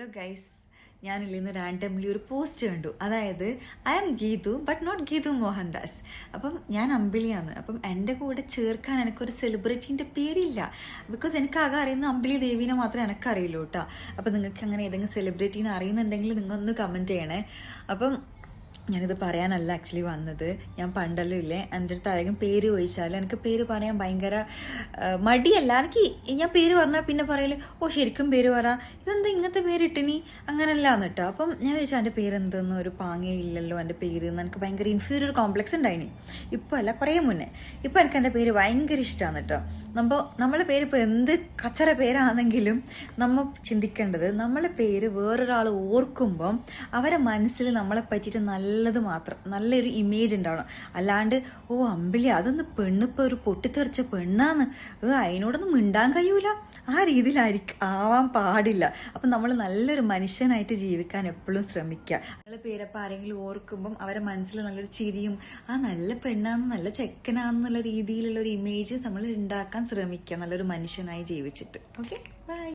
Hello guys, ഞാനിൽ ഇന്ന് randomly ഒരു post കണ്ടു. അതായത് I am Geethu but not Geethu Mohandas. അപ്പം ഞാൻ അമ്പിളിയാണ്. അപ്പം എൻ്റെ കൂടെ ചേർക്കാൻ എനിക്കൊരു സെലിബ്രിറ്റീൻ്റെ പേരില്ല. ബിക്കോസ് എനിക്കാകെ അറിയുന്ന അമ്പിളി ദേവീനെ മാത്രമേ എനിക്കറിയുള്ളൂ കേട്ടോ. അപ്പം നിങ്ങൾക്ക് അങ്ങനെ ഏതെങ്കിലും സെലിബ്രിറ്റീനെ അറിയുന്നുണ്ടെങ്കിൽ നിങ്ങളൊന്ന് കമൻറ്റ് ചെയ്യണേ. അപ്പം ഞാനിത് പറയാനല്ല ആക്ച്വലി വന്നത്. ഞാൻ പണ്ടല്ലോ ഇല്ലേ, എൻ്റെ അടുത്ത് ആരെങ്കിലും പേര് ചോദിച്ചാൽ എനിക്ക് പേര് പറയാൻ ഭയങ്കര മടിയല്ല. എനിക്ക് ഞാൻ പേര് പറഞ്ഞാൽ പിന്നെ പറയല് ഓ ശരിക്കും പേര് പറ, ഇതെന്താ ഇങ്ങനത്തെ പേരിട്ടിനി അങ്ങനെയല്ല എന്നിട്ടോ. അപ്പം ഞാൻ ചോദിച്ചാൽ എൻ്റെ പേര് എന്തെന്ന് ഒരു പാങ്ങേ ഇല്ലല്ലോ എൻ്റെ പേര് എന്ന്. എനിക്ക് ഭയങ്കര ഇൻഫീരിയർ കോംപ്ലക്സ് ഉണ്ടായിനി. ഇപ്പോൾ അല്ല, കുറേ മുന്നേ. ഇപ്പോൾ എനിക്ക് എൻ്റെ പേര് ഭയങ്കര ഇഷ്ടമാണ് കേട്ടോ. നമ്മളെ പേര് ഇപ്പോൾ എന്ത് കച്ചറ പേരാണെങ്കിലും നമ്മൾ ചിന്തിക്കേണ്ടത് നമ്മളെ പേര് വേറൊരാൾ ഓർക്കുമ്പം അവരെ മനസ്സിൽ നമ്മളെ പറ്റിയിട്ട് നല്ലത് മാത്രം, നല്ലൊരു ഇമേജ് ഉണ്ടാവണം. അല്ലാണ്ട് ഓ അമ്പിളി അതൊന്ന് പെണ്ണിപ്പോൾ ഒരു പൊട്ടിത്തെറിച്ച പെണ്ണാന്ന്, അതിനോടൊന്നും മിണ്ടാൻ കഴിയൂല, ആ ആവാൻ പാടില്ല. അപ്പം നമ്മൾ നല്ലൊരു മനുഷ്യനായിട്ട് ജീവിക്കാൻ എപ്പോഴും ശ്രമിക്കുക. നമ്മളെ പേരപ്പം ആരെങ്കിലും ഓർക്കുമ്പം അവരെ മനസ്സിൽ നല്ലൊരു ചിരിയും ആ നല്ല പെണ്ണാന്ന് നല്ല ചെക്കനാന്നുള്ള രീതിയിലുള്ള ഒരു ഇമേജ് നമ്മൾ ഉണ്ടാക്കാൻ ശ്രമിക്കുക, നല്ലൊരു മനുഷ്യനായി ജീവിച്ചിട്ട്. Okay, by.